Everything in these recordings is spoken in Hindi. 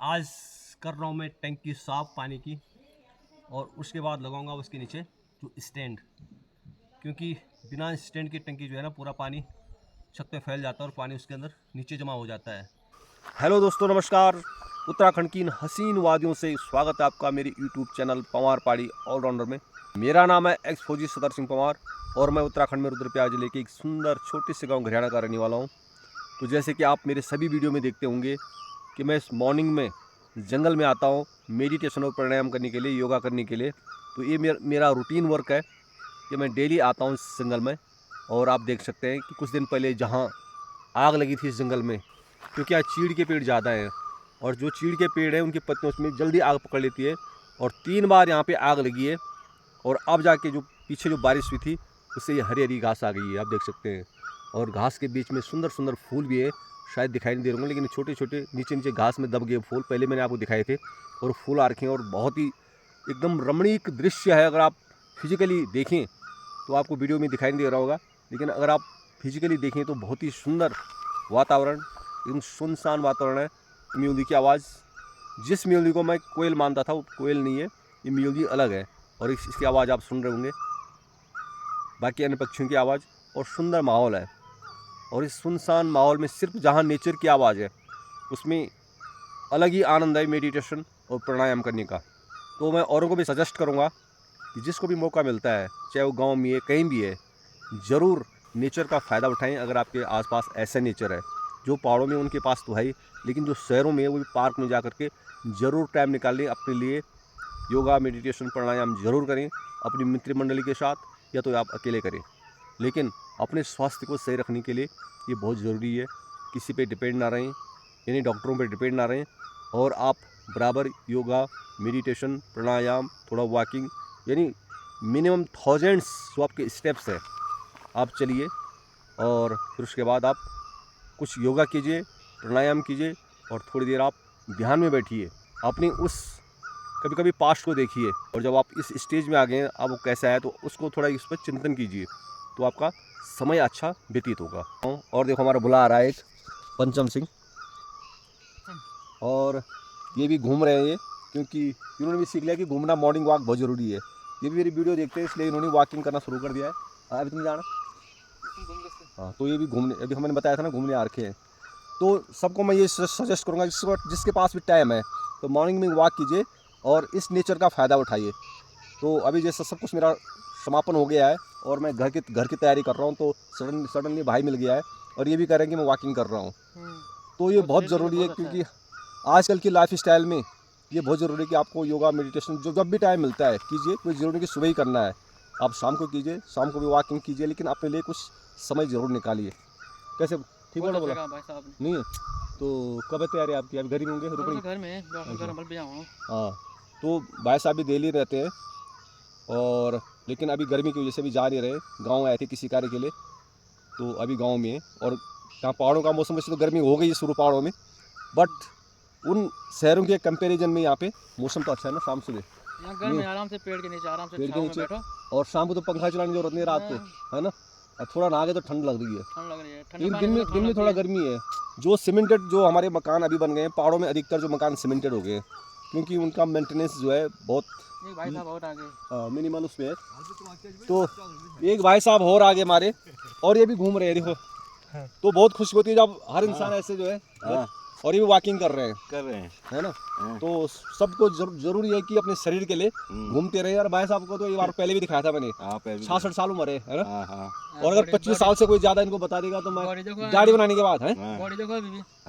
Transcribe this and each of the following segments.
आज कर रहा हूँ मैं टंकी साफ पानी की, और उसके बाद लगाऊंगा उसके नीचे जो स्टैंड, क्योंकि बिना स्टैंड की टंकी जो है ना पूरा पानी छत पे फैल जाता है और पानी उसके अंदर नीचे जमा हो जाता है। हेलो दोस्तों, नमस्कार। उत्तराखंड की इन हसीन वादियों से स्वागत है आपका मेरे यूट्यूब चैनल पंवार पहाड़ी ऑलराउंडर में। मेरा नाम है एक्स फौजी सदर सिंह पंवार और मैं उत्तराखंड में रुद्रप्रयाग जिले के एक सुंदर छोटे से गांव घरियाणा का रहने वाला हूं। तो जैसे कि आप मेरे सभी वीडियो में देखते होंगे कि मैं इस मॉर्निंग में जंगल में आता हूं मेडिटेशन और प्राणायाम करने के लिए, योगा करने के लिए। तो ये मेरा रूटीन वर्क है कि मैं डेली आता हूं इस जंगल में। और आप देख सकते हैं कि कुछ दिन पहले जहाँ आग लगी थी इस जंगल में, क्योंकि आज चीड़ के पेड़ ज़्यादा हैं और जो चीड़ के पेड़ हैं उनकी पत्तियों में जल्दी आग पकड़ लेती है। और 3 बार यहाँ पे आग लगी है और अब जाके जो पीछे जो बारिश हुई थी उससे ये हरी हरी घास आ गई है, आप देख सकते हैं। और घास के बीच में सुंदर सुंदर फूल भी है, शायद दिखाई नहीं दे रहे होंगे, लेकिन छोटे छोटे नीचे नीचे घास में दब गए फूल, पहले मैंने आपको दिखाए थे। और फूल आ रखे हैं और बहुत ही एकदम रमणीक दृश्य है। अगर आप फिजिकली देखें तो आपको वीडियो में दिखाई नहीं दे रहा होगा, लेकिन अगर आप फिजिकली देखें तो बहुत ही सुंदर वातावरण, एकदम सुनसान वातावरण है। म्यूजिक की आवाज़, जिस म्यूजिक को मैं कोयल मानता था वो कोयल नहीं है, ये म्यूजिक अलग है। और इसकी आवाज़ आप सुन रहे होंगे, बाकी अन्य पक्षियों की आवाज़। और सुंदर माहौल है। और इस सुनसान माहौल में सिर्फ जहाँ नेचर की आवाज़ है उसमें अलग ही आनंद है मेडिटेशन और प्राणायाम करने का। तो मैं औरों को भी सजेस्ट करूँगा कि जिसको भी मौका मिलता है, चाहे वो गांव में है कहीं भी है, ज़रूर नेचर का फ़ायदा उठाएं। अगर आपके आसपास ऐसा नेचर है, जो पहाड़ों में उनके पास तो है ही, लेकिन जो शहरों में है वो भी पार्क में जा करके ज़रूर टाइम निकालें अपने लिए। योगा मेडिटेशन प्राणायाम ज़रूर करें अपनी मित्रमंडली के साथ, या तो आप अकेले करें, लेकिन अपने स्वास्थ्य को सही रखने के लिए ये बहुत ज़रूरी है। किसी पे डिपेंड ना रहें, यानी डॉक्टरों पे डिपेंड ना रहें, और आप बराबर योगा मेडिटेशन प्राणायाम थोड़ा वॉकिंग, यानी मिनिमम थाउजेंड्स जो आपके स्टेप्स हैं आप चलिए। और फिर उसके बाद आप कुछ योगा कीजिए, प्राणायाम कीजिए, और थोड़ी देर आप ध्यान में बैठिए। अपनी उस कभी कभी पास्ट को देखिए, और जब आप इस स्टेज में आ गए हैं अब वो कैसा है तो उसको थोड़ा इस पर चिंतन कीजिए, तो आपका समय अच्छा व्यतीत होगा। और देखो हमारा बुला आ रहा है एक पंचम सिंह, और ये भी घूम रहे हैं ये, क्योंकि इन्होंने भी सीख लिया कि घूमना, मॉर्निंग वॉक बहुत ज़रूरी है। ये भी मेरी वीडियो देखते हैं इसलिए इन्होंने वॉकिंग करना शुरू कर दिया है। अभी तुम जाना, हाँ, तो ये भी घूमने, अभी हमने बताया था ना घूमने आ रखे हैं। तो सबको मैं ये सजेस्ट करूँगा जिसके पास भी टाइम है तो मॉर्निंग में वॉक कीजिए और इस नेचर का फ़ायदा उठाइए। तो अभी जैसा सब कुछ मेरा समापन हो गया है और मैं घर की तैयारी कर रहा हूँ, तो सडनली भाई मिल गया है और ये भी कह रहे हैं कि मैं वॉकिंग कर रहा हूँ। तो ये बहुत ज़रूरी है, क्योंकि आजकल की लाइफ स्टाइल में ये बहुत ज़रूरी है कि आपको योगा मेडिटेशन जो जब भी टाइम मिलता है कीजिए। कोई ज़रूरी नहीं कि सुबह ही करना है, आप शाम को कीजिए, शाम को भी वॉकिंग कीजिए, लेकिन अपने लिए कुछ समय ज़रूर निकालिए। कैसे ठीक बोला भाई साहब ने नहीं है? तो कब है तैयारी आपकी? अभी घर ही होंगे, रुकनी? घर में हाँ, तो भाई साहब भी दिल्ली रहते हैं, और लेकिन अभी गर्मी की वजह से भी जा नहीं रहे। गांव आए थे किसी कार्य के लिए, तो अभी गांव में है। और यहाँ पहाड़ों का मौसम, वैसे तो गर्मी हो गई है शुरू पहाड़ों में, बट उन शहरों के कंपैरिजन में यहाँ पे मौसम तो अच्छा है ना। शाम सुबह यहाँ घर में आराम से पेड़ के नीचे आराम से पेड़ के छाँव में नीचे, बैठो। और शाम को तो पंखा चलाने की जरूरत नहीं है रात को, है ना। और थोड़ा नहा के तो ठंड लग रही है, ठंड लग रही है, ठंडे लेकिन पानी से दिन में थोड़ा गर्मी है। जो सीमेंटेड जो हमारे मकान अभी बन गए हैं पहाड़ों में, अधिकतर जो मकान सीमेंटेड हो गए हैं, क्योंकि उनका मेंटेनेंस जो है बहुत भाई साहब बहुत आगे मिनिमल उसमें है। तो एक भाई साहब और आगे हमारे, और ये भी घूम रहे हैं देखो। तो बहुत खुशी होती है जब हर इंसान ऐसे जो है, और ये भी वॉकिंग कर रहे हैं, है ना। तो सबको जरूरी है कि अपने शरीर के लिए घूमते रहे। और भाई साहब को तो ये बार पहले भी दिखाया था मैंने, 66 साल उम्र है ना। और अगर 25 साल से कोई ज्यादा इनको बता देगा तो मैं दाढ़ी बनाने के बाद है,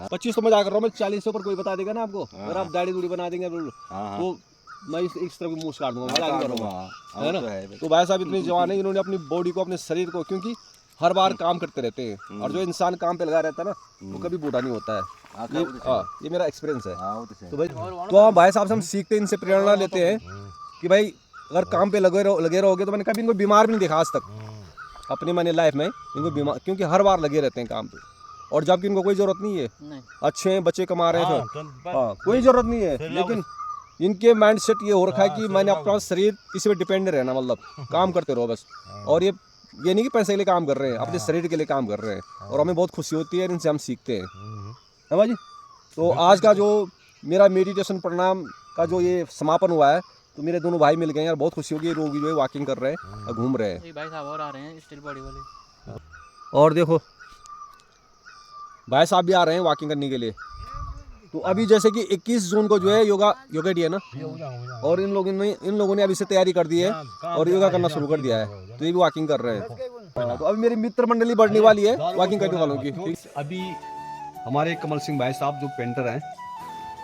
25 तो मजाक कर रहा हूँ मैं, 40 ऊपर कोई बता देगा ना आपको, अगर आप दाढ़ी दूढ़ी बना देंगे तो मैं इस तरफ मुँह काट दूंगा, मजाक नहीं करूँगा, है ना। तो भाई साहब इतने जवान है, इन्होंने अपनी बॉडी को, अपने शरीर को, क्योंकि हर बार काम करते रहते हैं, और जो इंसान काम पे लगा रहता है ना वो कभी बूढ़ा नहीं होता है। ये मेरा एक्सपीरियंस है। तो भाई, तो हम भाई साहब से हम सीखते हैं, इनसे प्रेरणा लेते हैं कि भाई अगर काम पे लगे रहोगे तो मैंने कभी इनको बीमार भी नहीं देखा आज तक अपनी मैंने लाइफ में इनको बीमार, क्योंकि हर बार लगे रहते हैं काम पे, और जबकि इनको कोई ज़रूरत नहीं है। अच्छे हैं, बच्चे कमा रहे हैं, हाँ कोई ज़रूरत नहीं है, लेकिन इनके माइंड सेट ये हो रखा है कि मैंने अपना शरीर किसी पे डिपेंड नहीं रहना, मतलब काम करते रहो बस। और ये नहीं कि पैसे के लिए काम कर रहे हैं, अपने शरीर के लिए काम कर रहे हैं, और हमें बहुत खुशी होती है, इनसे हम सीखते हैं, है भाई जी। तो आज का जो मेरा मेडिटेशन प्राणायाम का जो ये समापन हुआ है, तो मेरे दोनों भाई मिल गए हैं यार, बहुत खुशी होगी। ये लोग जो है वॉकिंग कर रहे हैं और घूम रहे हैं। ये भाई साहब और आ रहे हैं स्टील बॉडी वाले। और देखो भाई साहब भी आ रहे हैं वॉकिंग करने के लिए। तो अभी जैसे कि 21 जून को जो है योगा डे है ना, और इन लोगों ने अभी से तैयारी कर दी है और योगा करना शुरू कर दिया है। तो ये भी वॉकिंग कर रहे हैं। तो अभी मेरी मित्र मंडली बढ़ने वाली है वॉकिंग करने वालों की। अभी हमारे कमल सिंह भाई साहब जो पेंटर हैं,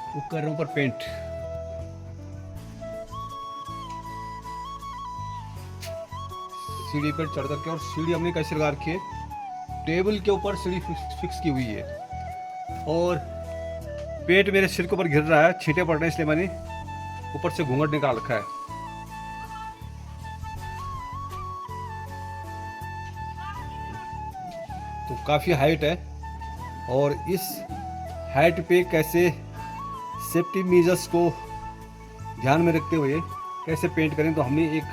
वो कर रहे हैं ऊपर पेंट। सीढ़ी पर चढ़ करके, और सीढ़ी हमने कैसे लगा रखी है, टेबल के ऊपर सीढ़ी फिक्स की हुई है। और पेट मेरे सिर के ऊपर गिर रहा है, छींटे पड़ रहे हैं, इसलिए मैंने ऊपर से घूंघट निकाल रखा है। तो काफ़ी हाइट है, और इस हाइट पे कैसे सेफ्टी मेजर्स को ध्यान में रखते हुए कैसे पेंट करें, तो हमने एक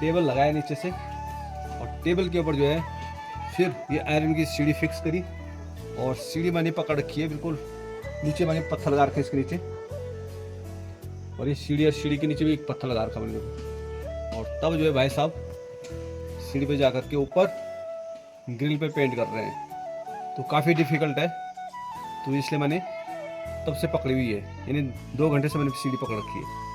टेबल लगाया नीचे से, और टेबल के ऊपर जो है फिर ये आयरन की सीढ़ी फिक्स करी, और सीढ़ी मैंने पकड़ रखी है बिल्कुल नीचे, मैंने पत्थर लगा रखे इसके नीचे, और ये सीढ़ी के नीचे भी एक पत्थर लगा रखा मैंने। और तब जो है भाई साहब सीढ़ी पे जा कर के ऊपर ग्रिल पे पेंट कर रहे हैं। तो काफ़ी डिफ़िकल्ट है, तो इसलिए मैंने तब से पकड़ी हुई है, यानी 2 घंटे से मैंने सीढ़ी पकड़ रखी है।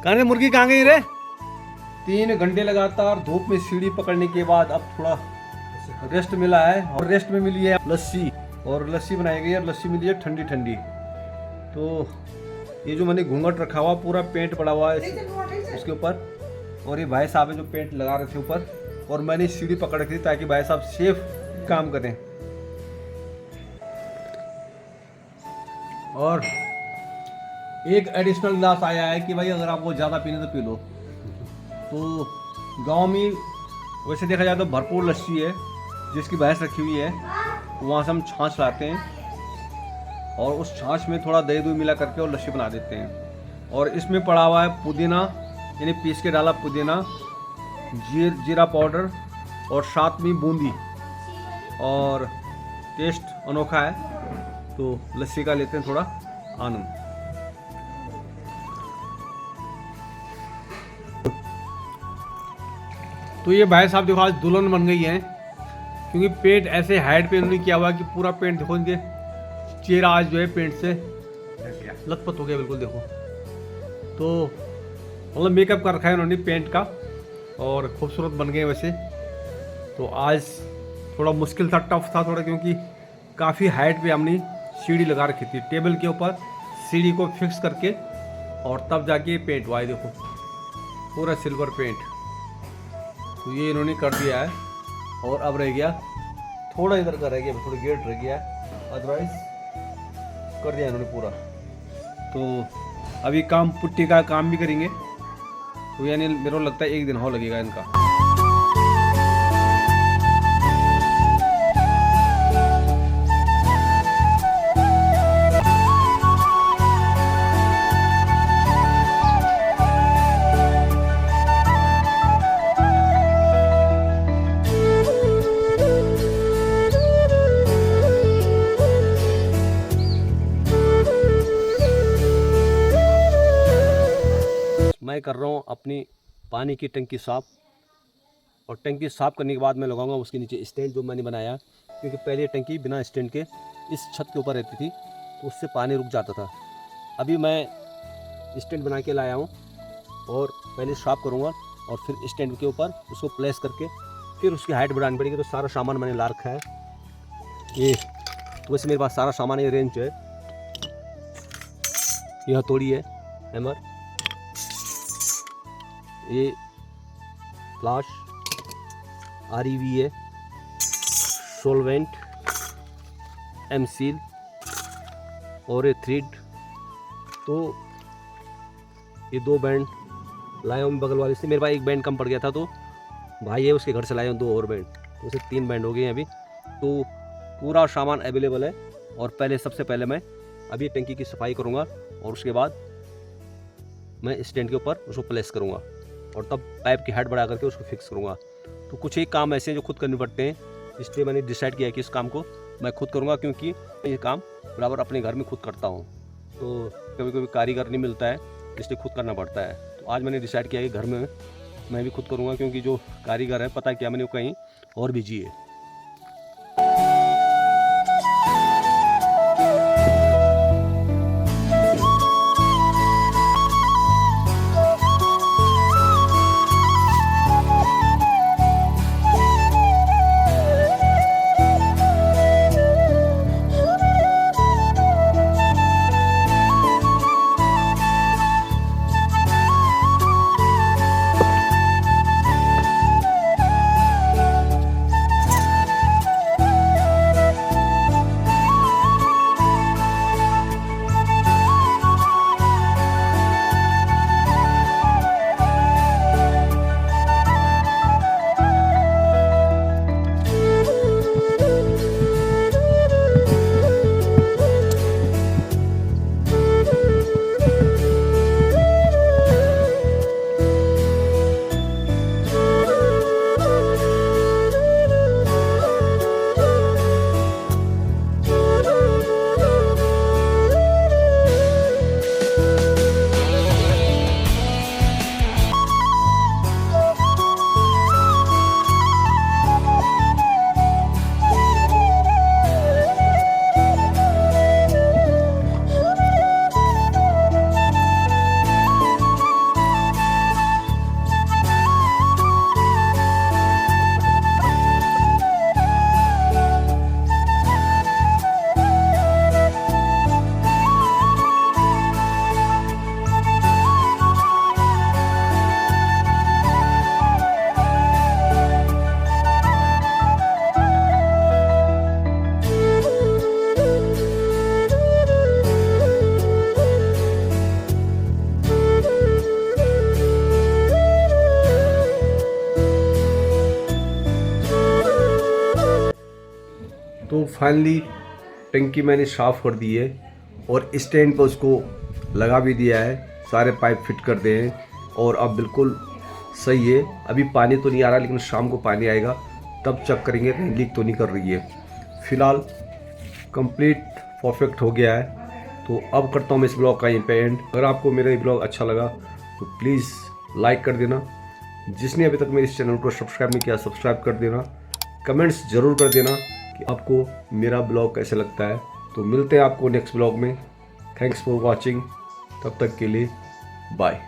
कहाँ रे मुर्गी, कहाँ गई रे? 3 घंटे लगातार धूप में सीढ़ी पकड़ने के बाद अब थोड़ा रेस्ट मिला है, और रेस्ट में मिली है लस्सी, और लस्सी बनाई गई है, लस्सी मिली है ठंडी ठंडी। तो ये जो मैंने घूंघट रखा हुआ, पूरा पेंट पड़ा हुआ है उसके ऊपर, और ये भाई साहब है जो पेंट लगा रहे थे ऊपर, और मैंने सीढ़ी पकड़ रखी थी ताकि भाई साहब सेफ काम करें। और एक एडिशनल गिलास आया है कि भाई अगर आपको ज़्यादा पीने तो पी लो। तो गांव में वैसे देखा जाए तो भरपूर लस्सी है, जिसकी भैंस रखी हुई है, वहाँ से हम छाछ लाते हैं, और उस छाछ में थोड़ा दही दूध मिला करके और लस्सी बना देते हैं। और इसमें पड़ा हुआ है पुदीना, यानी पीस के डाला पुदीना, जीरा पाउडर, और साथ में बूंदी, और टेस्ट अनोखा है। तो लस्सी का लेते हैं थोड़ा आनंद। तो ये भाई साहब देखो आज दुल्हन बन गई है, क्योंकि पेंट ऐसे हाइट पे इन्होंने किया हुआ कि पूरा पेंट देखो, इनके चेहरा आज जो है पेंट से लथपथ हो गया बिल्कुल। देखो तो मतलब मेकअप कर रखा है इन्होंने पेंट का, और खूबसूरत बन गए वैसे। तो आज थोड़ा मुश्किल था, टफ था थोड़ा, क्योंकि काफ़ी हाइट पे हमने सीढ़ी लगा रखी थी, टेबल के ऊपर सीढ़ी को फिक्स करके, और तब जाके पेंट हुआ है। देखो पूरा सिल्वर पेंट, तो ये इन्होंने कर दिया है। और अब रह गया थोड़ा इधर का, रह गया थोड़ा गेट रह गया, अदरवाइज कर दिया इन्होंने पूरा। तो अभी काम पुट्टी का काम भी करेंगे, तो यानी मेरे को लगता है 1 दिन और लगेगा इनका। मैं कर रहा हूँ अपनी पानी की टंकी साफ़, और टंकी साफ़ करने के बाद मैं लगाऊंगा उसके नीचे स्टैंड जो मैंने बनाया, क्योंकि पहले टंकी बिना स्टैंड के इस छत के ऊपर रहती थी, तो उससे पानी रुक जाता था। अभी मैं स्टैंड बना के लाया हूँ, और पहले साफ़ करूँगा, और फिर स्टैंड के ऊपर उसको प्लेस करके फिर उसकी हाइट बढ़ानी पड़ेगी। तो सारा सामान मैंने ला रखा है, ये तो वैसे मेरे पास सारा सामान, ये रेंच है, ये हथौड़ी है, हैमर, ये फ्लाश, REV है, सोलवेंट, एमसील, और ये थ्रेड। तो ये 2 बैंड लाया हूँ बगल वाले से, मेरे पास एक बैंड कम पड़ गया था तो भाई है उसके घर से लाया हूँ 2 और बैंड, तो उसे 3 बैंड हो गए हैं अभी। तो पूरा सामान अवेलेबल है। और सबसे पहले मैं अभी टंकी की सफाई करूँगा और उसके बाद मैं स्टैंड के ऊपर उसको प्लेस करूँगा और तब पाइप की हाइट बढ़ा करके उसको फिक्स करूँगा। तो कुछ एक काम ऐसे हैं जो खुद करने पड़ते हैं, इसलिए मैंने डिसाइड किया कि इस काम को मैं खुद करूँगा, क्योंकि ये काम बराबर अपने घर में खुद करता हूँ। तो कभी कभी कारीगर नहीं मिलता है, इसलिए खुद करना पड़ता है। तो आज मैंने डिसाइड किया कि घर में मैं भी खुद करूँगा, क्योंकि जो कारीगर है पता क्या मैंने वो कहीं और बिजी है। तो फाइनली टंकी मैंने साफ़ कर दी है और स्टैंड पर उसको लगा भी दिया है, सारे पाइप फिट कर दिए हैं और अब बिल्कुल सही है। अभी पानी तो नहीं आ रहा, लेकिन शाम को पानी आएगा तब चेक करेंगे कहीं लीक तो नहीं कर रही है। फ़िलहाल कंप्लीट परफेक्ट हो गया है। तो अब करता हूँ मैं इस ब्लॉग का यहीं पे एंड। अगर आपको मेरा ये ब्लॉग अच्छा लगा तो प्लीज़ लाइक कर देना, जिसने अभी तक मेरे इस चैनल को सब्सक्राइब नहीं किया सब्सक्राइब कर देना, कमेंट्स ज़रूर कर देना कि आपको मेरा ब्लॉग कैसे लगता है। तो मिलते हैं आपको नेक्स्ट ब्लॉग में। थैंक्स फॉर वॉचिंग, तब तक के लिए बाय।